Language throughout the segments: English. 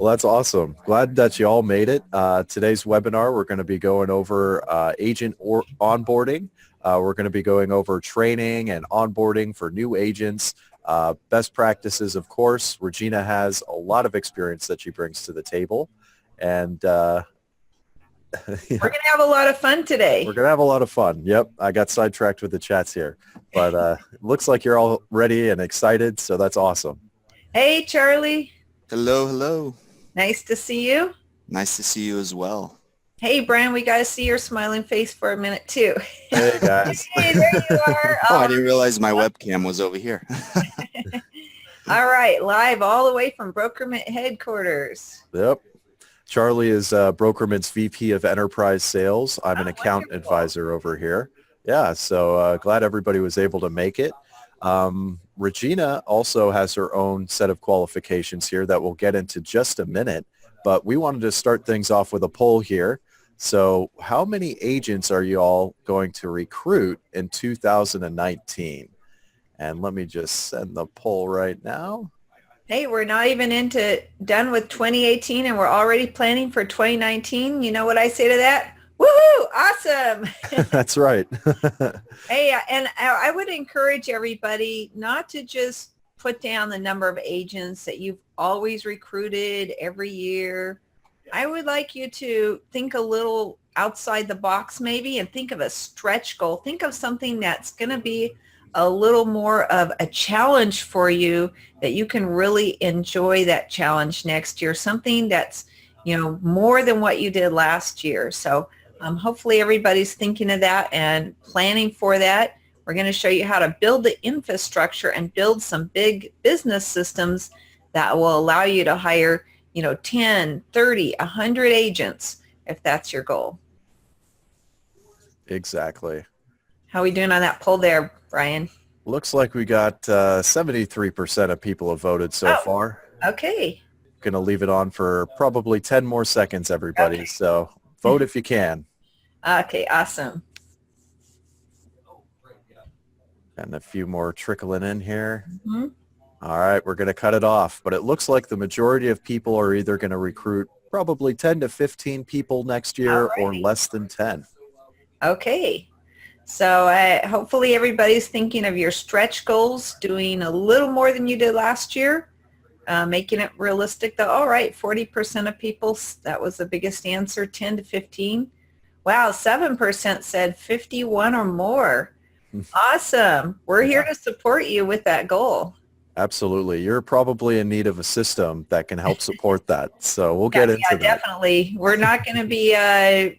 Well, that's awesome. Glad that you all made it. Today's webinar, we're going to be going over onboarding. We're going to be going over training and onboarding for new agents. Best practices, of course. Regina has a lot of experience that she brings to the table. And yeah. We're going to have a lot of fun today. We're going to have a lot of fun. Yep. I got sidetracked with the chats here. But it looks like you're all ready and excited, so that's awesome. Hey, Charlie. Hello, hello. Nice to see you. Nice to see you as well. Hey, Brian, we got to see your smiling face for a minute, too. Hey, guys. Hey, there you are. Oh, I didn't realize my webcam was over here. All right, live all the way from BrokerMint headquarters. Yep. Charlie is BrokerMint's VP of Enterprise Sales. I'm an account wonderful. advisor over here. Yeah, so glad everybody was able to make it. Regina also has her own set of qualifications here that we'll get into just a minute, but we wanted to start things off with a poll here. So how many agents are you all going to recruit in 2019? And let me just send the poll right now. Hey, we're not even done with 2018 and we're already planning for 2019. You know what I say to that? Woohoo! Awesome. That's right. Hey, and I would encourage everybody not to just put down the number of agents that you've always recruited every year. I would like you to think a little outside the box maybe and think of a stretch goal. Think of something that's going to be a little more of a challenge for you that you can really enjoy that challenge next year. Something that's, more than what you did last year. So hopefully everybody's thinking of that and planning for that. We're going to show you how to build the infrastructure and build some big business systems that will allow you to hire, 10, 30, 100 agents if that's your goal. Exactly. How are we doing on that poll there, Brian? Looks like we got 73% of people have voted so far. Okay. Going to leave it on for probably 10 more seconds, everybody. Okay. So vote if you can. Okay, awesome. And a few more trickling in here. Mm-hmm. All right, we're going to cut it off. But it looks like the majority of people are either going to recruit probably 10 to 15 people next year or less than 10. Okay. So hopefully everybody's thinking of your stretch goals, doing a little more than you did last year, making it realistic though. All right, 40% of people, that was the biggest answer, 10 to 15. Wow, 7% said 51 or more. Awesome. We're here to support you with that goal. Absolutely. You're probably in need of a system that can help support that. So we'll get into that. Definitely. We're not going to be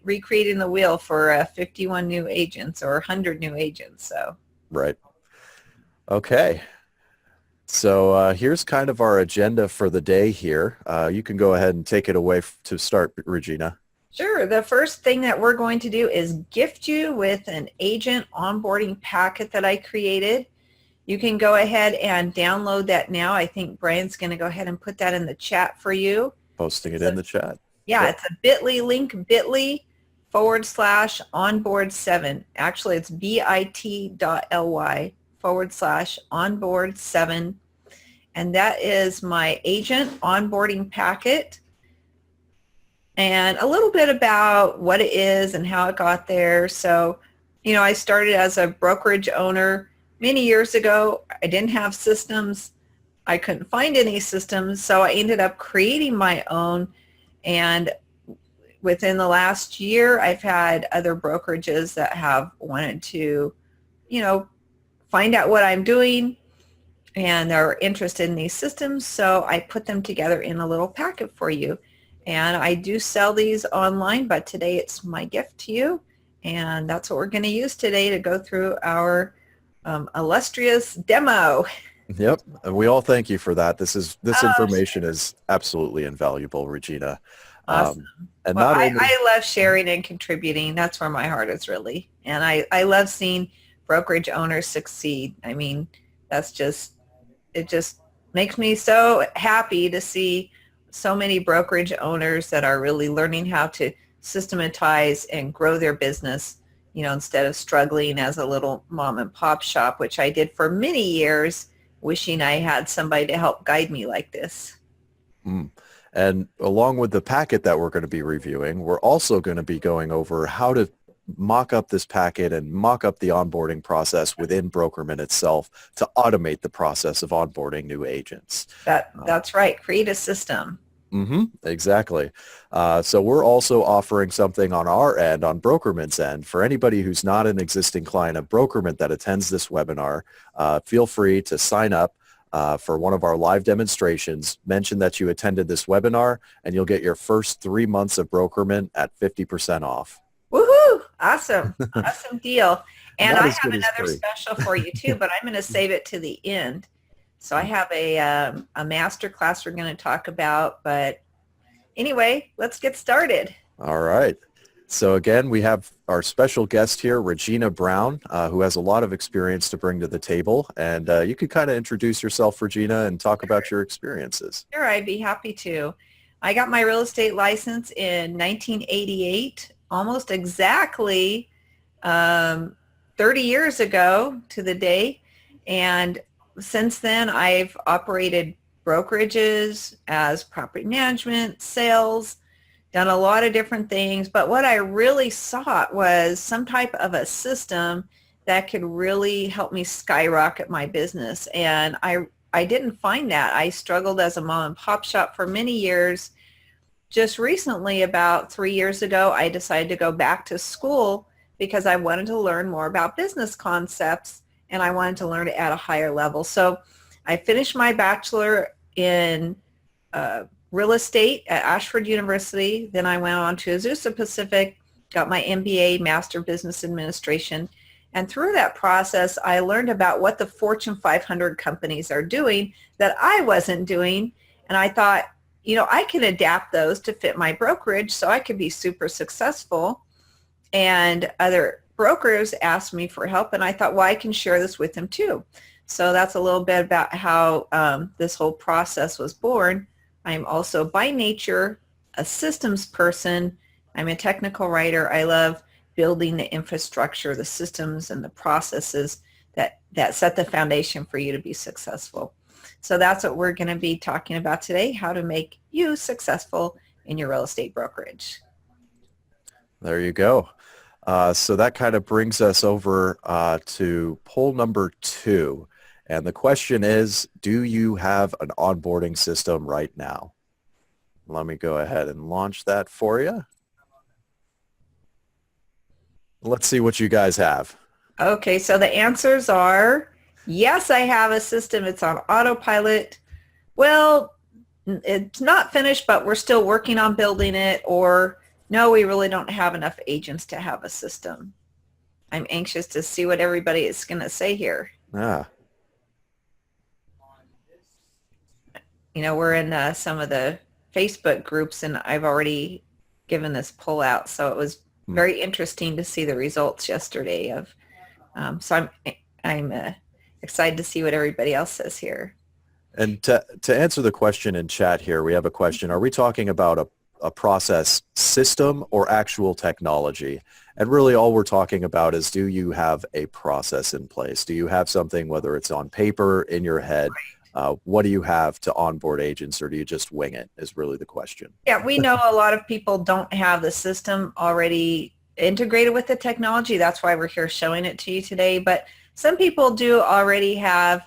recreating the wheel for 51 new agents or 100 new agents. So. Right. Okay. So here's kind of our agenda for the day here. You can go ahead and take it away to start, Regina. Sure. The first thing that we're going to do is gift you with an agent onboarding packet that I created. You can go ahead and download that now. I think Brian's going to go ahead and put that in the chat for you. Posting it in the chat. Yeah, yep. It's a bit.ly link, bit.ly/onboard7. Actually, it's bit.ly/onboard7. And that is my agent onboarding packet. And a little bit about what it is and how it got there. So, I started as a brokerage owner many years ago. I didn't have systems. I couldn't find any systems. So I ended up creating my own. And within the last year, I've had other brokerages that have wanted to, find out what I'm doing. And they're interested in these systems. So I put them together in a little packet for you. And I do sell these online, but today it's my gift to you. And that's what we're going to use today to go through our illustrious demo. Yep. And we all thank you for that. This information is absolutely invaluable, Regina. Awesome. And well, I love sharing and contributing. That's where my heart is really. And I love seeing brokerage owners succeed. I mean, it just makes me so happy to see so many brokerage owners that are really learning how to systematize and grow their business, instead of struggling as a little mom and pop shop, which I did for many years, wishing I had somebody to help guide me like this. Mm. And along with the packet that we're going to be reviewing, we're also going to be going over how to mock up this packet and mock up the onboarding process within BrokerMint itself to automate the process of onboarding new agents. That's right. Create a system. Exactly. So we're also offering something on our end, on BrokerMint's end, for anybody who's not an existing client of BrokerMint that attends this webinar. Feel free to sign up for one of our live demonstrations. Mention that you attended this webinar, and you'll get your first 3 months of BrokerMint at 50% off. Woohoo! Awesome. Awesome deal. And Not I as have good as another free. special for you too, but I'm going to save it to the end. So I have a master class we're going to talk about, but anyway, let's get started. All right. So again, we have our special guest here, Regina Brown, who has a lot of experience to bring to the table. And you could kind of introduce yourself, Regina, and talk about your experiences. Sure, I'd be happy to. I got my real estate license in 1988, almost exactly 30 years ago to the day. And since then, I've operated brokerages as property management, sales, done a lot of different things. But what I really sought was some type of a system that could really help me skyrocket my business. And I didn't find that. I struggled as a mom and pop shop for many years. Just recently, about 3 years ago, I decided to go back to school because I wanted to learn more about business concepts and I wanted to learn it at a higher level. So I finished my bachelor in real estate at Ashford University. Then I went on to Azusa Pacific, got my MBA, Master Business Administration. And through that process, I learned about what the Fortune 500 companies are doing that I wasn't doing. And I thought, you know, I can adapt those to fit my brokerage so I could be super successful. And other brokers asked me for help, and I thought, well, I can share this with them too. So that's a little bit about how this whole process was born. I'm also by nature a systems person. I'm a technical writer. I love building the infrastructure, the systems, and the processes that set the foundation for you to be successful. So that's what we're going to be talking about today, how to make you successful in your real estate brokerage. There you go. So that kind of brings us over to poll number 2. And the question is, do you have an onboarding system right now? Let me go ahead and launch that for you. Let's see what you guys have. Okay, so the answers are, yes, I have a system. It's on autopilot. Well, it's not finished, but we're still working on building it. Or no, we really don't have enough agents to have a system. I'm anxious to see what everybody is going to say here. You know, we're in some of the Facebook groups, and I've already given this poll out. So it was very interesting to see the results yesterday. So I'm excited to see what everybody else says here. And to answer the question in chat here, we have a question. Are we talking about a process system or actual technology? And really all we're talking about is, do you have a process in place? Do you have something, whether it's on paper, in your head? What do you have to onboard agents, or do you just wing it is really the question. Yeah, we know a lot of people don't have the system already integrated with the technology. That's why we're here showing it to you today. But some people do already have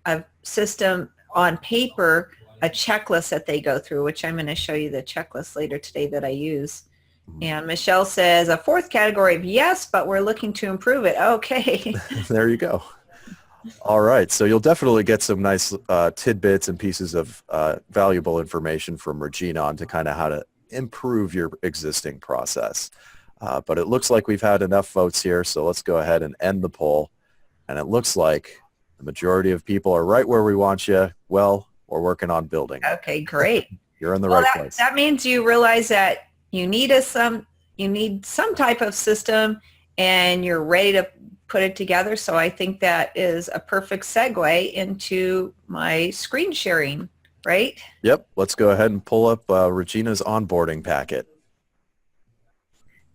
a system on paper, a checklist that they go through, which I'm going to show you the checklist later today that I use. And Michelle says a fourth category of yes, but we're looking to improve it. Okay. There you go. All right. So you'll definitely get some nice tidbits and pieces of valuable information from Regina on to kind of how to improve your existing process. But it looks like we've had enough votes here. So let's go ahead and end the poll. And it looks like the majority of people are right where we want you. Well, we're working on building. Okay, great. You're in the right place. That means you realize that you need some type of system, and you're ready to put it together. So I think that is a perfect segue into my screen sharing, right? Yep. Let's go ahead and pull up Regina's onboarding packet.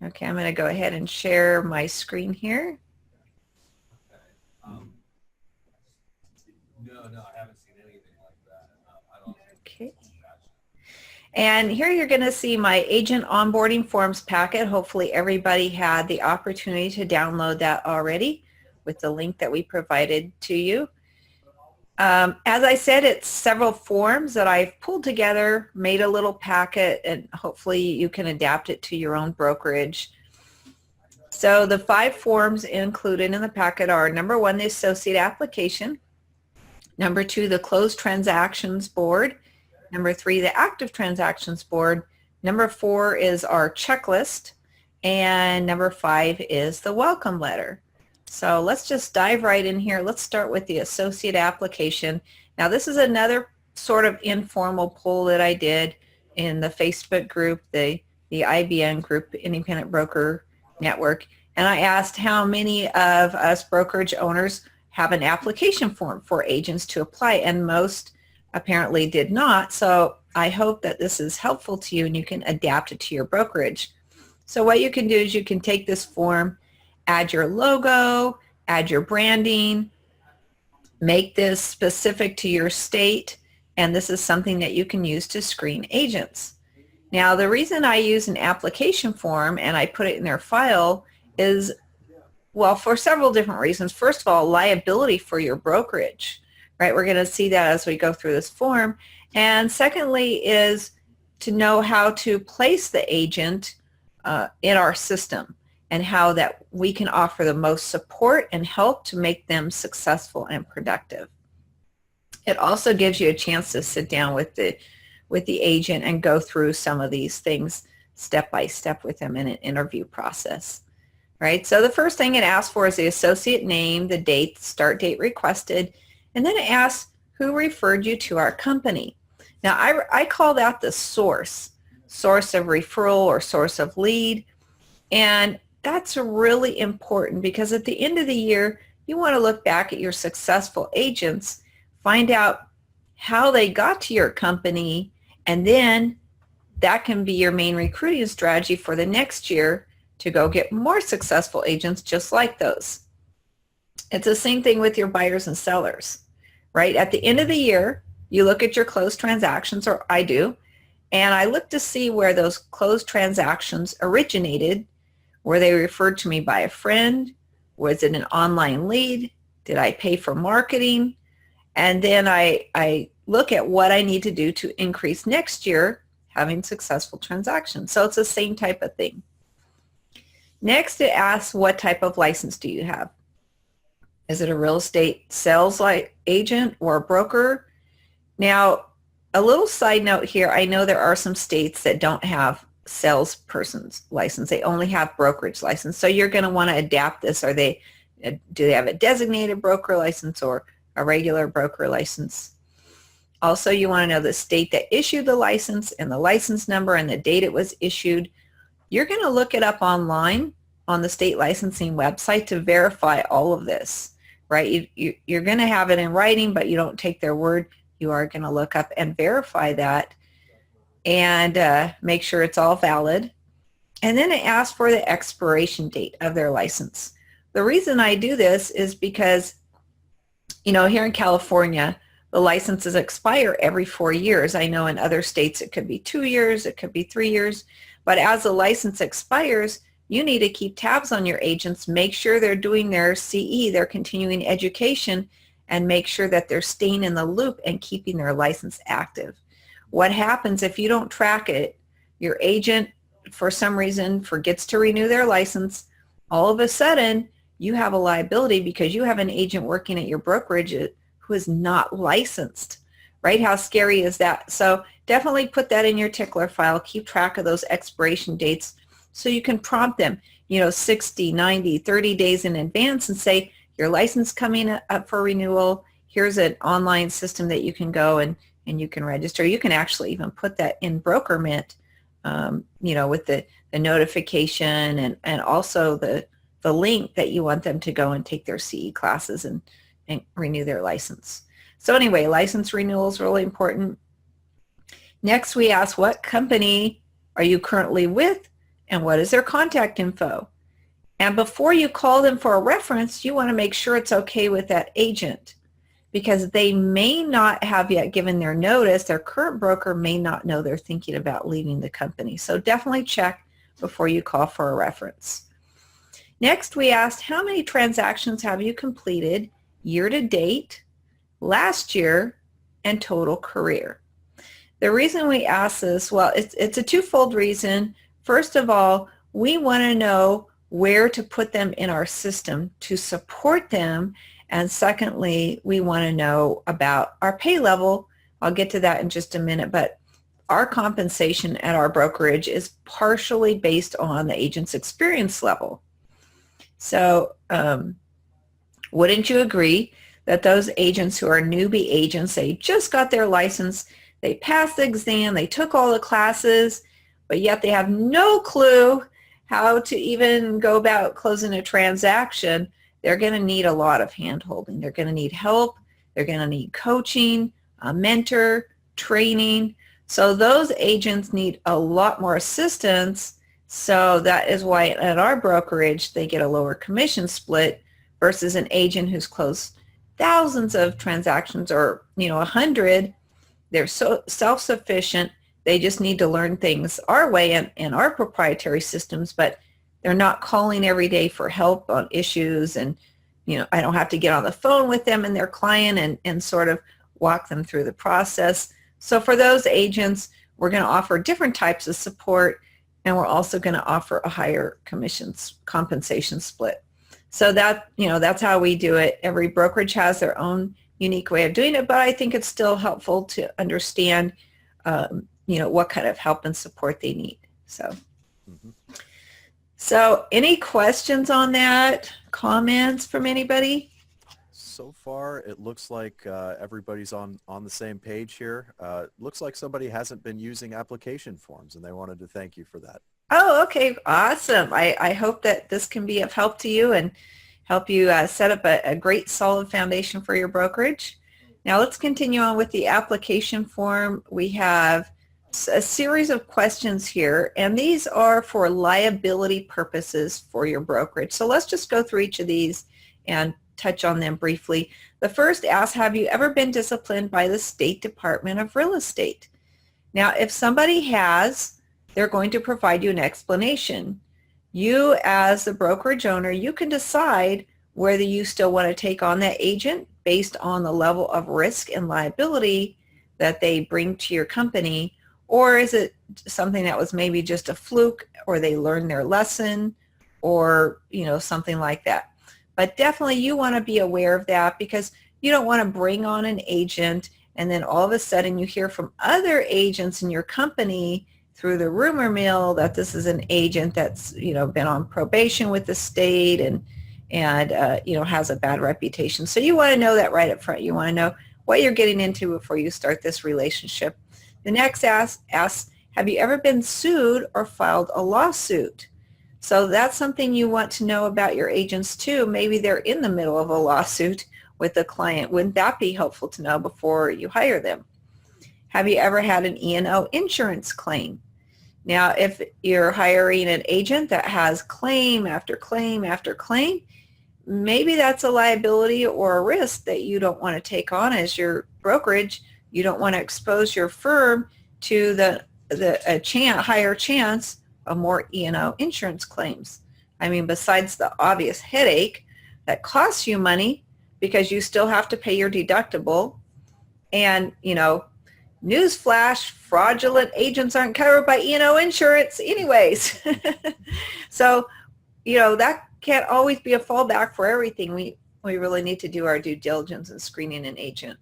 Okay, I'm going to go ahead and share my screen here. No, I haven't seen anything like that. I don't. Okay. And here you're going to see my agent onboarding forms packet. Hopefully everybody had the opportunity to download that already with the link that we provided to you. As I said, it's several forms that I've pulled together, made a little packet, and hopefully you can adapt it to your own brokerage. So the 5 forms included in the packet are: number 1, the associate application; number 2, the closed transactions board; number 3, the active transactions board; number 4 is our checklist; and number 5 is the welcome letter. So let's just dive right in here. Let's start with the associate application. Now this is another sort of informal poll that I did in the Facebook group, the IBN group, Independent Broker Network, and I asked how many of us brokerage owners have an application form for agents to apply, and most apparently did not. So I hope that this is helpful to you and you can adapt it to your brokerage. So what you can do is you can take this form, add your logo, add your branding, make this specific to your state, and this is something that you can use to screen agents. Now, the reason I use an application form and I put it in their file is, well, for several different reasons. First of all, liability for your brokerage, right? We're going to see that as we go through this form. And secondly is to know how to place the agent in our system, and how that we can offer the most support and help to make them successful and productive. It also gives you a chance to sit down with the agent and go through some of these things step by step with them in an interview process. Right? So the first thing it asks for is the associate name, the date, start date requested, and then it asks who referred you to our company. Now I call that the source of referral or source of lead, and that's really important because at the end of the year, you want to look back at your successful agents, find out how they got to your company, and then that can be your main recruiting strategy for the next year to go get more successful agents just like those. It's the same thing with your buyers and sellers, right? At the end of the year, you look at your closed transactions, or I do, and I look to see where those closed transactions originated. Were they referred to me by a friend? Was it an online lead? Did I pay for marketing? And then I look at what I need to do to increase next year having successful transactions. So it's the same type of thing. Next, it asks what type of license do you have? Is it a real estate sales agent or a broker? Now, a little side note here, I know there are some states that don't have salesperson's license. They only have brokerage license. So you're going to want to adapt this. Do they have a designated broker license or a regular broker license? Also, you want to know the state that issued the license and the license number and the date it was issued. You're going to look it up online on the state licensing website to verify all of this, right? You're going to have it in writing, but you don't take their word. You are going to look up and verify that and make sure it's all valid. And then it asks for the expiration date of their license. The reason I do this is because, here in California, the licenses expire every 4 years. I know in other states it could be 2 years, it could be 3 years, but as the license expires, you need to keep tabs on your agents, make sure they're doing their CE, their continuing education, and make sure that they're staying in the loop and keeping their license active. What happens if you don't track it? Your agent, for some reason, forgets to renew their license. All of a sudden, you have a liability because you have an agent working at your brokerage who is not licensed, right? How scary is that? So definitely put that in your tickler file. Keep track of those expiration dates so you can prompt them, 60, 90, 30 days in advance and say, your license coming up for renewal. Here's an online system that you can go and you can register. You can actually even put that in BrokerMint, with the notification and also the link that you want them to go and take their CE classes and renew their license. So anyway, license renewal is really important. Next, we ask what company are you currently with and what is their contact info? And before you call them for a reference, you want to make sure it's okay with that agent. because they may not have yet given their notice. Their current broker may not know they're thinking about leaving the company. So definitely check before you call for a reference. Next, we asked, how many transactions have you completed year to date, last year, and total career? The reason we ask this, well, it's a twofold reason. First of all, we want to know where to put them in our system to support them. And secondly, we want to know about our pay level. I'll get to that in just a minute, but our compensation at our brokerage is partially based on the agent's experience level. So wouldn't you agree that those agents who are newbie agents, they just got their license, they passed the exam, they took all the classes, but yet they have no clue how to even go about closing a transaction? They're going to need a lot of hand-holding. They're going to need help. They're going to need coaching, a mentor, training. So those agents need a lot more assistance. So that is why at our brokerage, they get a lower commission split versus an agent who's closed thousands of transactions, or 100. They're so self-sufficient. They just need to learn things our way and our proprietary systems, but they're not calling every day for help on issues. And, I don't have to get on the phone with them and their client and sort of walk them through the process. So for those agents, we're going to offer different types of support, and we're also going to offer a higher compensation split. So that's how we do it. Every brokerage has their own unique way of doing it, but I think it's still helpful to understand, what kind of help and support they need. So any questions on that? Comments from anybody? So far, it looks like everybody's on the same page here. Looks like somebody hasn't been using application forms, and they wanted to thank you for that. Oh, okay. Awesome. I hope that this can be of help to you and help you set up a great solid foundation for your brokerage. Now let's continue on with the application form. We have a series of questions here, and these are for liability purposes for your brokerage. So let's just go through each of these and touch on them briefly. The first asks, have you ever been disciplined by the State Department of Real Estate? Now, if somebody has, they're going to provide you an explanation. You, as the brokerage owner, you can decide whether you still want to take on that agent based on the level of risk and liability that they bring to your company, or is it something that was maybe just a fluke, or they learned their lesson, or something like that. But definitely you want to be aware of that, because you don't want to bring on an agent and then all of a sudden you hear from other agents in your company through the rumor mill that this is an agent that's been on probation with the state and has a bad reputation. So you want to know that right up front. You want to know what you're getting into before you start this relationship. The next asks, have you ever been sued or filed a lawsuit? So that's something you want to know about your agents too. Maybe they're in the middle of a lawsuit with a client. Wouldn't that be helpful to know before you hire them? Have you ever had an E&O insurance claim? Now, if you're hiring an agent that has claim after claim after claim, maybe that's a liability or a risk that you don't want to take on as your brokerage. You don't want to expose your firm to higher chance of more E&O insurance claims. I mean, besides the obvious headache that costs you money because you still have to pay your deductible, and newsflash, fraudulent agents aren't covered by E&O insurance anyways. So, that can't always be a fallback for everything. We really need to do our due diligence in screening an agent.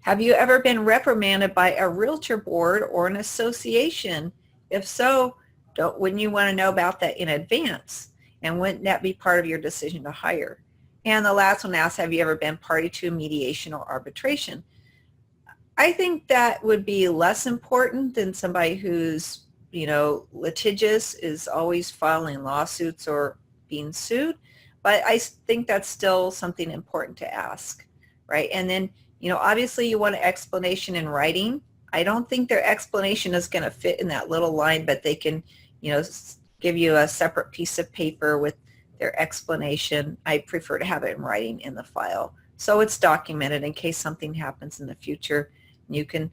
Have you ever been reprimanded by a realtor board or an association? If so, wouldn't you want to know about that in advance? And wouldn't that be part of your decision to hire? And the last one asks, have you ever been party to mediation or arbitration? I think that would be less important than somebody who's, litigious, is always filing lawsuits or being sued. But I think that's still something important to ask, right? And then, obviously you want an explanation in writing. I don't think their explanation is going to fit in that little line, but they can, give you a separate piece of paper with their explanation. I prefer to have it in writing in the file so it's documented in case something happens in the future. You can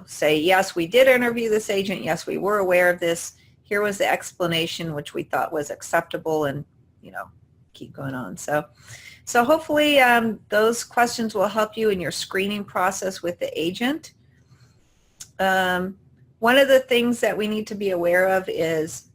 say, yes, we did interview this agent. Yes, we were aware of this. Here was the explanation, which we thought was acceptable, and, keep going on. So hopefully those questions will help you in your screening process with the agent. One of the things that we need to be aware of is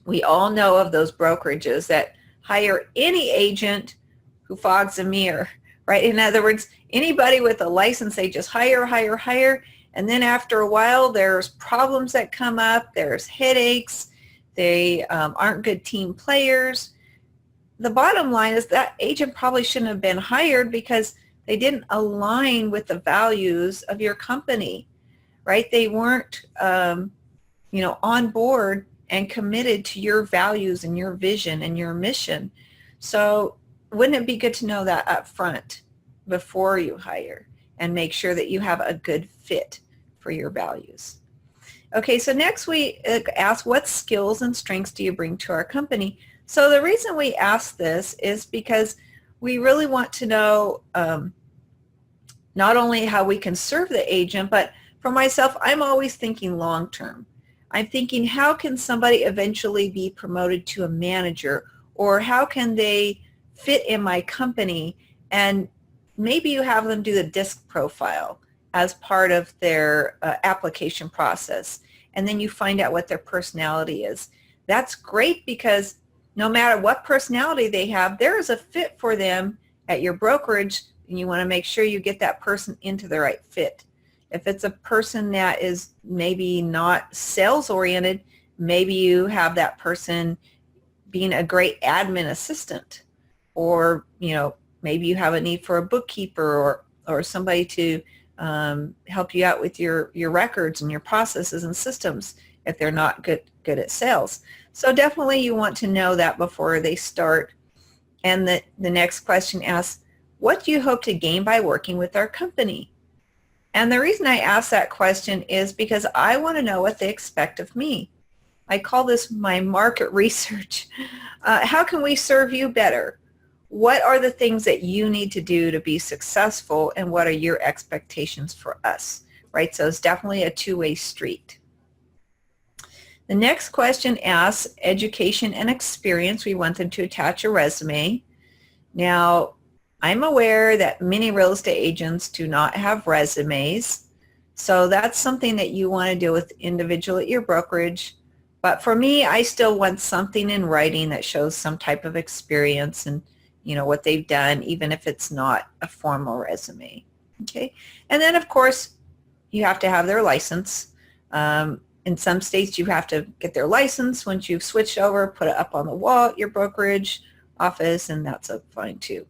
we all know of those brokerages that hire any agent who fogs a mirror, right? In other words, anybody with a license, they just hire, and then after a while, there's problems that come up, there's headaches, they aren't good team players. The bottom line is that agent probably shouldn't have been hired because they didn't align with the values of your company, right? They weren't, on board and committed to your values and your vision and your mission. So wouldn't it be good to know that up front before you hire and make sure that you have a good fit for your values? Okay, so next we ask, what skills and strengths do you bring to our company? So the reason we ask this is because we really want to know not only how we can serve the agent, but for myself, I'm always thinking long term. I'm thinking, how can somebody eventually be promoted to a manager, or how can they fit in my company? And maybe you have them do the DISC profile as part of their application process, and then you find out what their personality is. That's great, because no matter what personality they have, there is a fit for them at your brokerage, and you want to make sure you get that person into the right fit. If it's a person that is maybe not sales oriented, maybe you have that person being a great admin assistant, or maybe you have a need for a bookkeeper or somebody to help you out with your records and your processes and systems if they're not good at sales. So definitely you want to know that before they start. And the next question asks, what do you hope to gain by working with our company? And the reason I ask that question is because I want to know what they expect of me. I call this my market research. How can we serve you better? What are the things that you need to do to be successful, and what are your expectations for us, right? So it's definitely a two-way street. The next question asks education and experience. We want them to attach a resume. Now, I'm aware that many real estate agents do not have resumes, so that's something that you want to deal with individually at your brokerage. But for me, I still want something in writing that shows some type of experience and what they've done, even if it's not a formal resume. Okay, and then of course you have to have their license. In some states you have to get their license. Once you've switched over, put it up on the wall at your brokerage office, and that's fine too.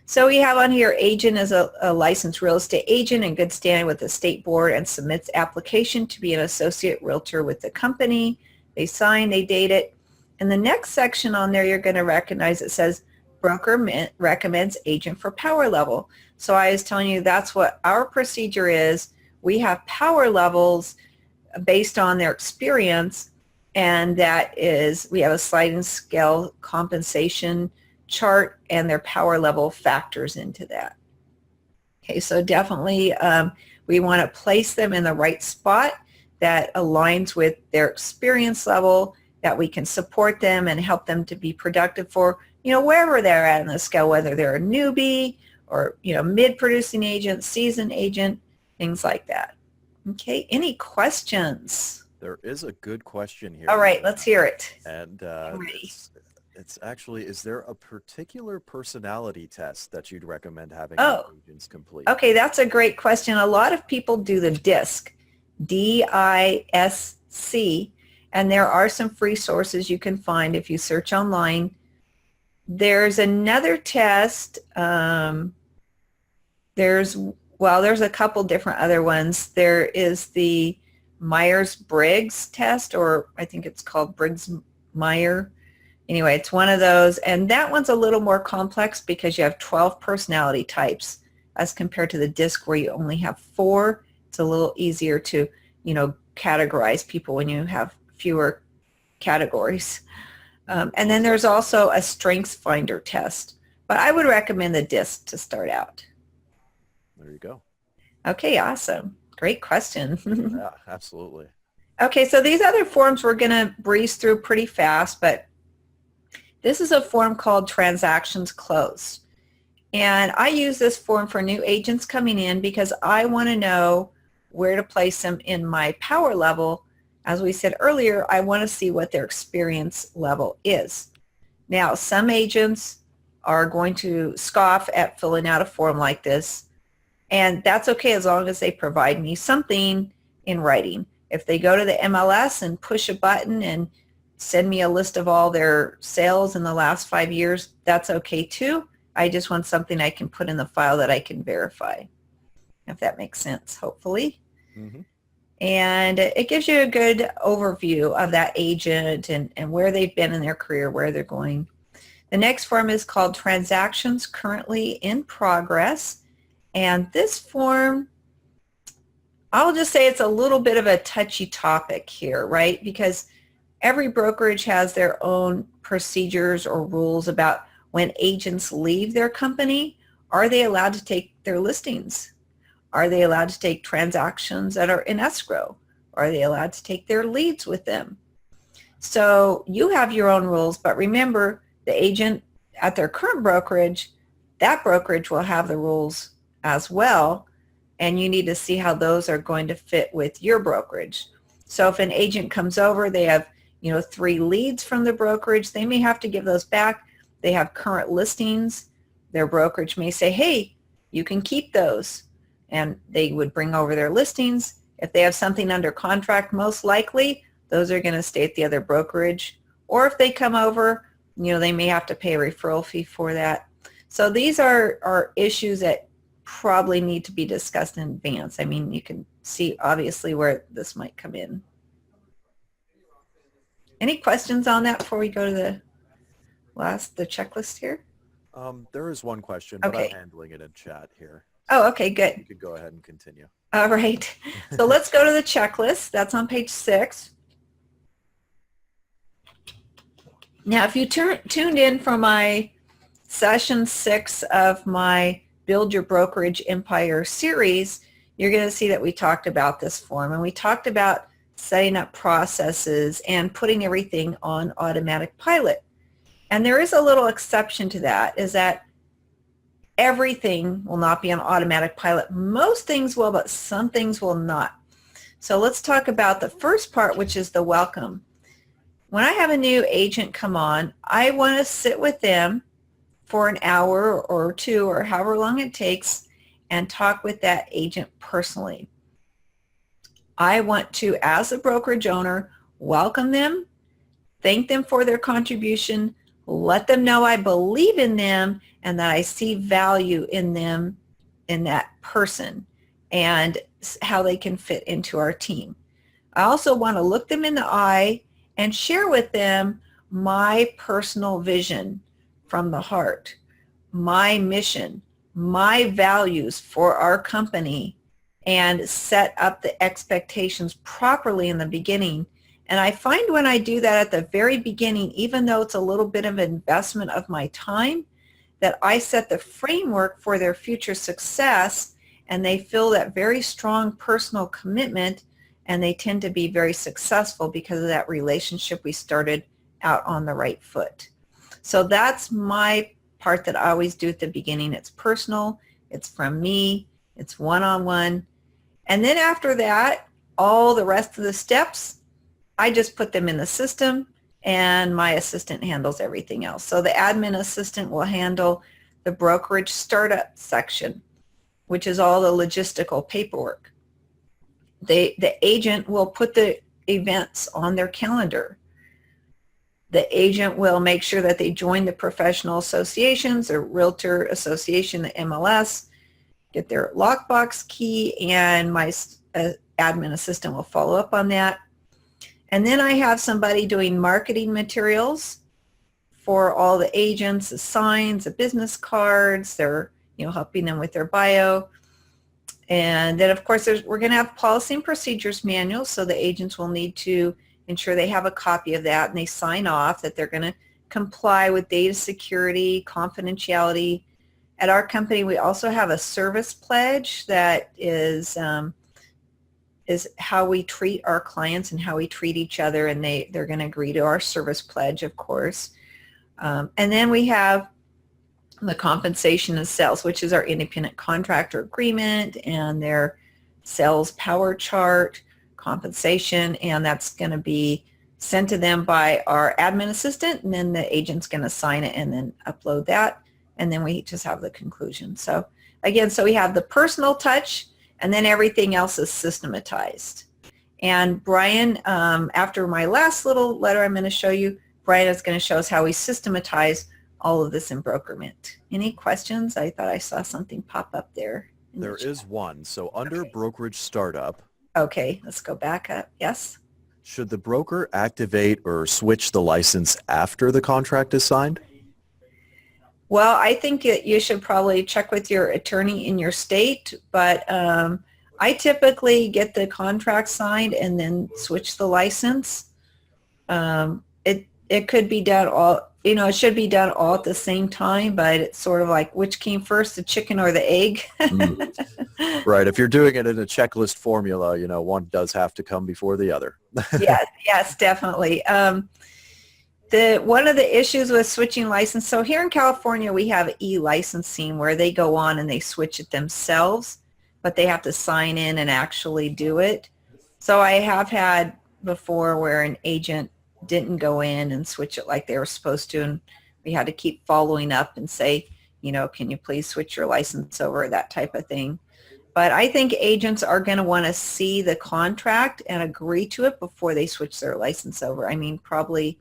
So we have on here, agent is a licensed real estate agent in good standing with the state board and submits application to be an associate realtor with the company. They sign, they date it. And the next section on there you're going to recognize, it says BrokerMint recommends agent for power level. So I was telling you that's what our procedure is. We have power levels based on their experience, and that is, we have a sliding scale compensation chart, and their power level factors into that. Okay, so definitely we want to place them in the right spot that aligns with their experience level, that we can support them and help them to be productive for, wherever they're at in the scale, whether they're a newbie or, mid-producing agent, seasoned agent, things like that. Okay, any questions? There is a good question here. All right, let's hear it. And it's actually, is there a particular personality test that you'd recommend having agents complete? Okay, that's a great question. A lot of people do the DISC, D-I-S-C, and there are some free sources you can find if you search online. There's another test. There's a couple different other ones. There is the Myers-Briggs test, or I think it's called Briggs-Meyer. Anyway, it's one of those, and that one's a little more complex because you have 12 personality types as compared to the DISC where you only have 4. It's a little easier to, categorize people when you have fewer categories. And then there's also a strengths finder test. But I would recommend the disc to start out. There you go. Okay, awesome. Great question. Yeah, absolutely. Okay, so these other forms we're going to breeze through pretty fast, but this is a form called Transactions Closed. And I use this form for new agents coming in because I want to know where to place them in my power level. As we said earlier, I want to see what their experience level is. Now, some agents are going to scoff at filling out a form like this, and that's okay as long as they provide me something in writing. If they go to the MLS and push a button and send me a list of all their sales in the last 5 years, that's okay too. I just want something I can put in the file that I can verify, if that makes sense, hopefully. Mm-hmm. And it gives you a good overview of that agent and where they've been in their career, where they're going. The next form is called Transactions Currently in Progress. And this form, I'll just say it's a little bit of a touchy topic here, right? Because every brokerage has their own procedures or rules about when agents leave their company. Are they allowed to take their listings? Are they allowed to take transactions that are in escrow? Are they allowed to take their leads with them? So you have your own rules, but remember, the agent at their current brokerage, that brokerage will have the rules as well, and you need to see how those are going to fit with your brokerage. So if an agent comes over, they have 3 leads from the brokerage, they may have to give those back. They have current listings. Their brokerage may say, hey, you can keep those, and they would bring over their listings. If they have something under contract, most likely those are going to stay at the other brokerage. Or if they come over, they may have to pay a referral fee for that. So these are issues that probably need to be discussed in advance. I mean, you can see obviously where this might come in. Any questions on that before we go to the checklist here? There is one question, but okay. I'm handling it in chat here. Oh, okay, good. You could go ahead and continue. All right. So let's go to the checklist. That's on page 6. Now, if you tuned in for my session 6 of my Build Your Brokerage Empire series, you're going to see that we talked about this form, and we talked about setting up processes and putting everything on automatic pilot. And there is a little exception to that, is that everything will not be on automatic pilot. Most things will, but some things will not. So let's talk about the first part, which is the welcome. When I have a new agent come on, I want to sit with them for an hour or 2 or however long it takes and talk with that agent personally. I want to, as a brokerage owner, welcome them, thank them for their contribution, let them know I believe in them and that I see value in them, in that person, and how they can fit into our team. I also want to look them in the eye and share with them my personal vision from the heart, my mission, my values for our company, and set up the expectations properly in the beginning. And I find when I do that at the very beginning, even though it's a little bit of investment of my time, that I set the framework for their future success, and they feel that very strong personal commitment, and they tend to be very successful because of that relationship we started out on the right foot. So that's my part that I always do at the beginning. It's personal, it's from me, it's one-on-one. And then after that, all the rest of the steps, I just put them in the system, and my assistant handles everything else. So the admin assistant will handle the brokerage startup section, which is all the logistical paperwork. The agent will put the events on their calendar. The agent will make sure that they join the professional associations, the Realtor Association, the MLS, get their lockbox key, and my admin assistant will follow up on that. And then I have somebody doing marketing materials for all the agents, the signs, the business cards. They're helping them with their bio. And then, of course, we're going to have policy and procedures manuals, so the agents will need to ensure they have a copy of that, and they sign off that they're going to comply with data security, confidentiality. At our company, we also have a service pledge that is how we treat our clients and how we treat each other, and they're going to agree to our service pledge, of course. And then we have the compensation and sales, which is our independent contractor agreement and their sales power chart, compensation, and that's going to be sent to them by our admin assistant, and then the agent's going to sign it and then upload that, and then we just have the conclusion. So again, so we have the personal touch, and then everything else is systematized. And Brian, after my last little letter I'm going to show you, Brian is going to show us how we systematize all of this in BrokerMint. Any questions? I thought I saw something pop up there. There is one. So under brokerage startup. Okay, let's go back up. Yes. Should the broker activate or switch the license after the contract is signed? Well, I think you should probably check with your attorney in your state, but I typically get the contract signed and then switch the license. It could be done all, it should be done all at the same time, but it's sort of like which came first, the chicken or the egg? Right. If you're doing it in a checklist formula, one does have to come before the other. Yes, definitely. One of the issues with switching license, so here in California, we have e-licensing where they go on and they switch it themselves, but they have to sign in and actually do it. So I have had before where an agent didn't go in and switch it like they were supposed to, and we had to keep following up and say, can you please switch your license over, that type of thing. But I think agents are going to want to see the contract and agree to it before they switch their license over. I mean, probably,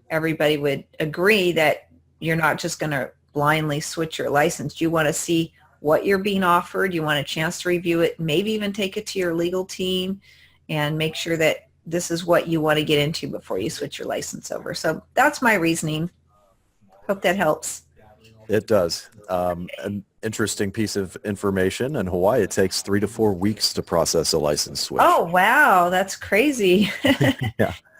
everybody would agree that you're not just going to blindly switch your license. You want to see what you're being offered. You want a chance to review it, maybe even take it to your legal team and make sure that this is what you want to get into before you switch your license over. So that's my reasoning. Hope that helps. It does. An interesting piece of information. In Hawaii, it takes 3 to 4 weeks to process a license switch. Oh, wow. That's crazy.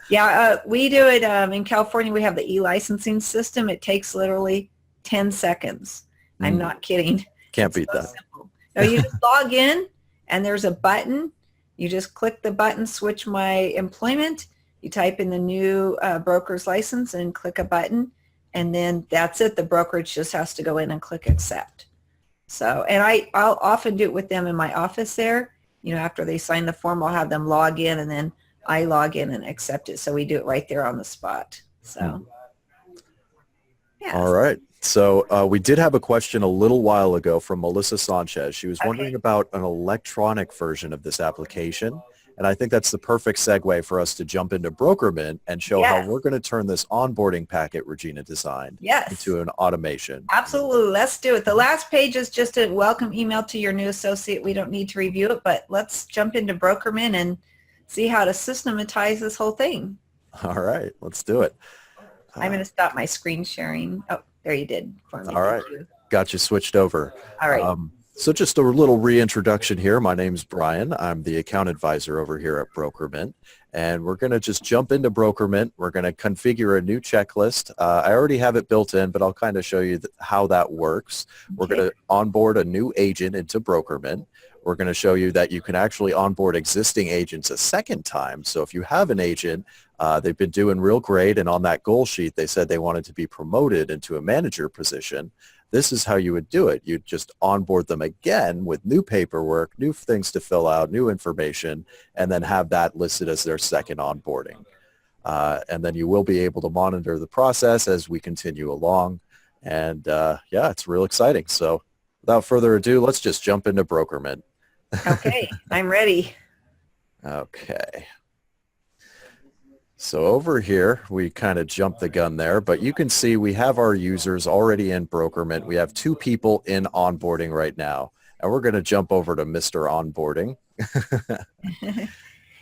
Yeah, we do it in California. We have the e-licensing system. It takes literally 10 seconds. I'm not kidding. Can't beat that. Simple. No, you just log in and there's a button. You just click the button, switch my employment. You type in the new broker's license and click a button. And then that's it. The brokerage just has to go in and click accept. So, and I'll often do it with them in my office there. After they sign the form, I'll have them log in and then I log in and accept it. So we do it right there on the spot. So, yeah. All right. So we did have a question a little while ago from Melissa Sanchez. She was wondering about an electronic version of this application. And I think that's the perfect segue for us to jump into BrokerMint and show how we're going to turn this onboarding packet Regina designed into an automation. Absolutely. Let's do it. The last page is just a welcome email to your new associate. We don't need to review it, but let's jump into BrokerMint and see how to systematize this whole thing. All right. Let's do it. I'm going to stop my screen sharing. Oh, there you did for me. All right. Got you switched over. All right. So just a little reintroduction here. My name's Brian. I'm the account advisor over here at BrokerMint. And we're going to just jump into BrokerMint. We're going to configure a new checklist. I already have it built in, but I'll kind of show you how that works. We're going to onboard a new agent into BrokerMint. We're going to show you that you can actually onboard existing agents a second time. So if you have an agent, they've been doing real great, and on that goal sheet, they said they wanted to be promoted into a manager position. This is how you would do it. You'd just onboard them again with new paperwork, new things to fill out, new information, and then have that listed as their second onboarding. And then you will be able to monitor the process as we continue along. And yeah, it's real exciting. So without further ado, let's just jump into BrokerMint. Okay, I'm ready. Okay. So over here, we kind of jumped the gun there, but you can see we have our users already in BrokerMint. We have 2 people in onboarding right now, and we're going to jump over to Mr. Onboarding.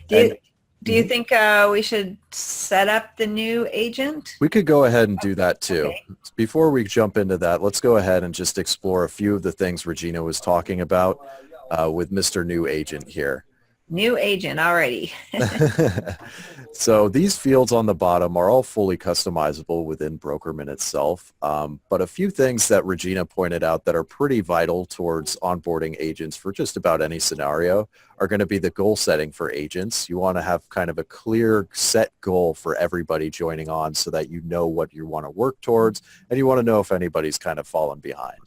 Do you think we should set up the new agent? We could go ahead and do that too. Okay. Before we jump into that, let's go ahead and just explore a few of the things Regina was talking about with Mr. New Agent here. New agent already. So these fields on the bottom are all fully customizable within BrokerMint itself. But a few things that Regina pointed out that are pretty vital towards onboarding agents for just about any scenario are going to be the goal setting for agents. You want to have kind of a clear set goal for everybody joining on so that you know what you want to work towards and you want to know if anybody's kind of fallen behind.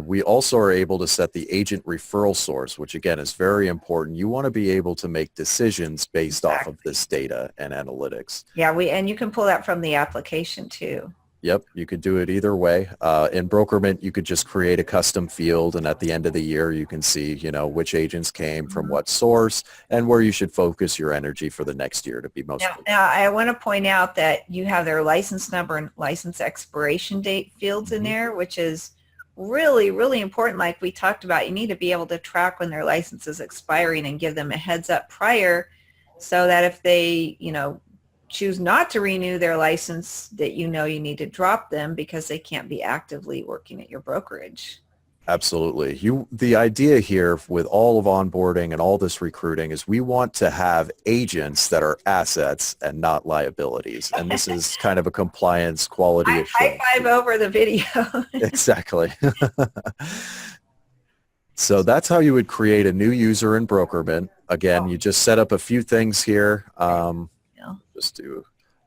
We also are able to set the agent referral source, which again is very important. You want to be able to make decisions based off of this data and analytics. Yeah, and you can pull that from the application too. Yep, you could do it either way. In BrokerMint, you could just create a custom field, and at the end of the year, you can see, which agents came from what source and where you should focus your energy for the next year to be most. Now, I want to point out that you have their license number and license expiration date fields in there, which is really, really important. Like we talked about, you need to be able to track when their license is expiring and give them a heads up prior so that if they, choose not to renew their license, that you need to drop them because they can't be actively working at your brokerage. Absolutely. The idea here with all of onboarding and all this recruiting is we want to have agents that are assets and not liabilities. And this is kind of a compliance quality assurance. High five over the video. Exactly. So that's how you would create a new user in BrokerMint. Again, you just set up a few things here. Just do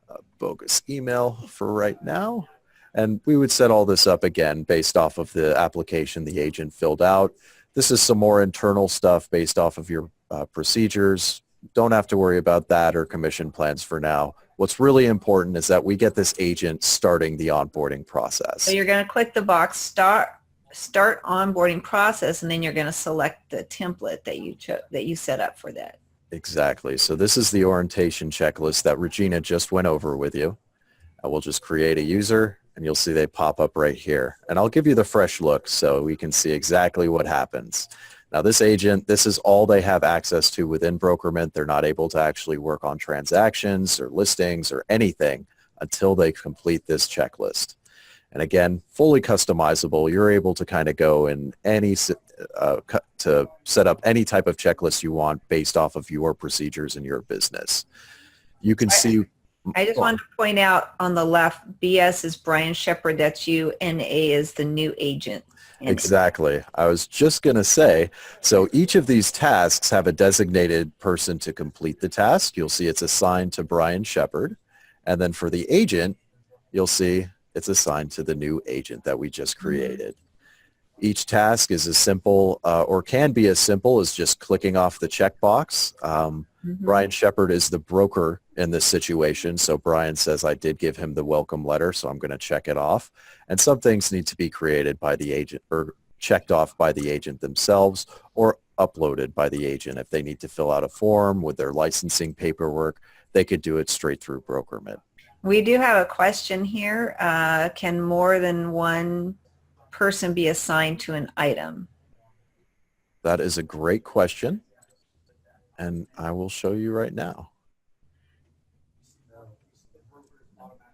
a bogus email for right now. And we would set all this up again based off of the application the agent filled out. This is some more internal stuff based off of your procedures. Don't have to worry about that or commission plans for now. What's really important is that we get this agent starting the onboarding process. So you're going to click the box, start onboarding process, and then you're going to select the template that you set up for that. Exactly. So this is the orientation checklist that Regina just went over with you. We'll just create a user, and you'll see they pop up right here. And I'll give you the fresh look so we can see exactly what happens. Now this agent, this is all they have access to within BrokerMint. They're not able to actually work on transactions or listings or anything until they complete this checklist. And again, fully customizable. You're able to kind of go in to set up any type of checklist you want based off of your procedures in your business. You can see. I just wanted to point out on the left, BS is Brian Shepard, that's you, and A is the new agent. Exactly. I was just going to say, so each of these tasks have a designated person to complete the task. You'll see it's assigned to Brian Shepard. And then for the agent, you'll see it's assigned to the new agent that we just created. Each task is as simple or can be as simple as just clicking off the checkbox. Brian Shepard is the broker in this situation. So Brian says, I did give him the welcome letter, so I'm going to check it off. And some things need to be created by the agent or checked off by the agent themselves or uploaded by the agent. If they need to fill out a form with their licensing paperwork, they could do it straight through BrokerMint. We do have a question here. Can more than one person be assigned to an item? That is a great question, and I will show you right now.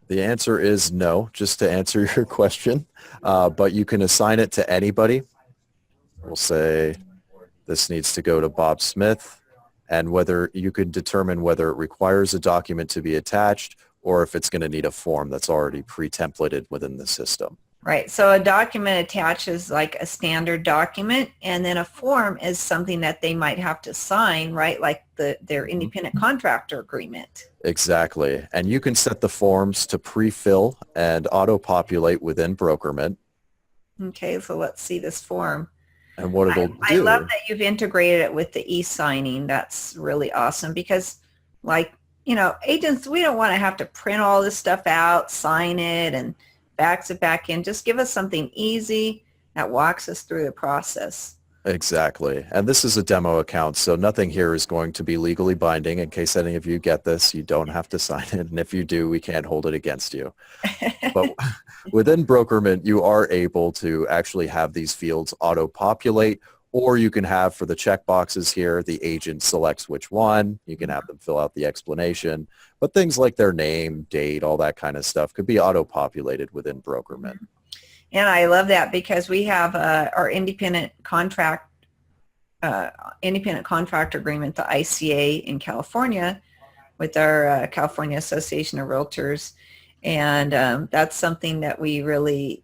The answer is no, just to answer your question, but you can assign it to anybody. We'll say this needs to go to Bob Smith, and whether you could determine whether it requires a document to be attached or if it's going to need a form that's already pre-templated within the system. Right. So a document attaches like a standard document, and then a form is something that they might have to sign, right? Like their independent contractor agreement. Exactly. And you can set the forms to pre-fill and auto-populate within BrokerMint. Okay, so let's see this form. And what it'll do. I love that you've integrated it with the e-signing. That's really awesome because, like, agents, we don't want to have to print all this stuff out, sign it, and fax it back in. Just give us something easy that walks us through the process. Exactly. And this is a demo account, so nothing here is going to be legally binding. In case any of you get this, you don't have to sign it. And if you do, we can't hold it against you. But within BrokerMint, you are able to actually have these fields auto-populate, or you can have for the checkboxes here, the agent selects which one. You can have them fill out the explanation. But things like their name, date, all that kind of stuff could be auto-populated within BrokerMint. And I love that because we have our independent contract independent contractor agreement, the ICA in California, with our California Association of Realtors. And that's something that we really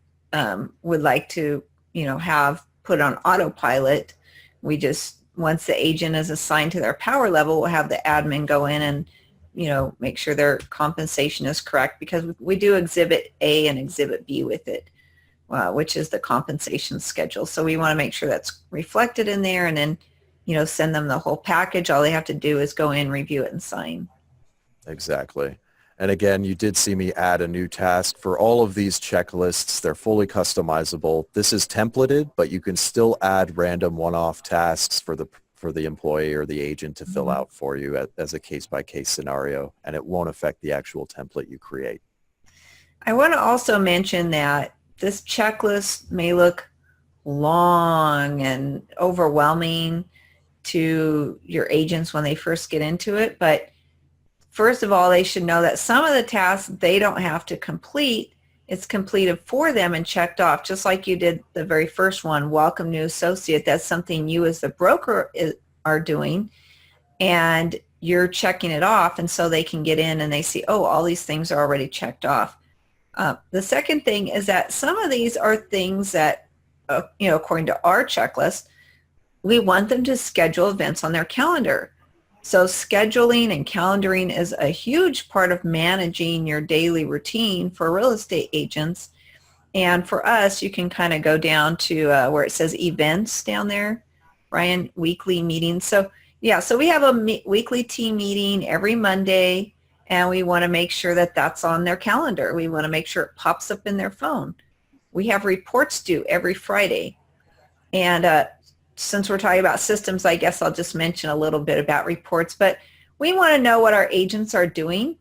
would like to, have put on autopilot. We just, once the agent is assigned to their power level, we'll have the admin go in and, make sure their compensation is correct, because we do Exhibit A and Exhibit B with it, which is the compensation schedule. So we want to make sure that's reflected in there, and then, send them the whole package. All they have to do is go in, review it, and sign. Exactly. And again, you did see me add a new task for all of these checklists. They're fully customizable. This is templated, but you can still add random one-off tasks for the employee or the agent to fill out for you as a case-by-case scenario, and it won't affect the actual template you create. I want to also mention that this checklist may look long and overwhelming to your agents when they first get into it, but first of all, they should know that some of the tasks they don't have to complete. It's completed for them and checked off, just like you did the very first one, welcome new associate. That's something you as the broker are doing, and you're checking it off, and so they can get in and they see, oh, all these things are already checked off. The second thing is that some of these are things that, according to our checklist, we want them to schedule events on their calendar. So scheduling and calendaring is a huge part of managing your daily routine for real estate agents. And for us, you can kind of go down to where it says events down there, Brian, weekly meetings. So yeah, so we have a weekly team meeting every Monday, and we want to make sure that that's on their calendar. We want to make sure it pops up in their phone. We have reports due every Friday. And since we're talking about systems, I guess I'll just mention a little bit about reports, but we want to know what our agents are doing.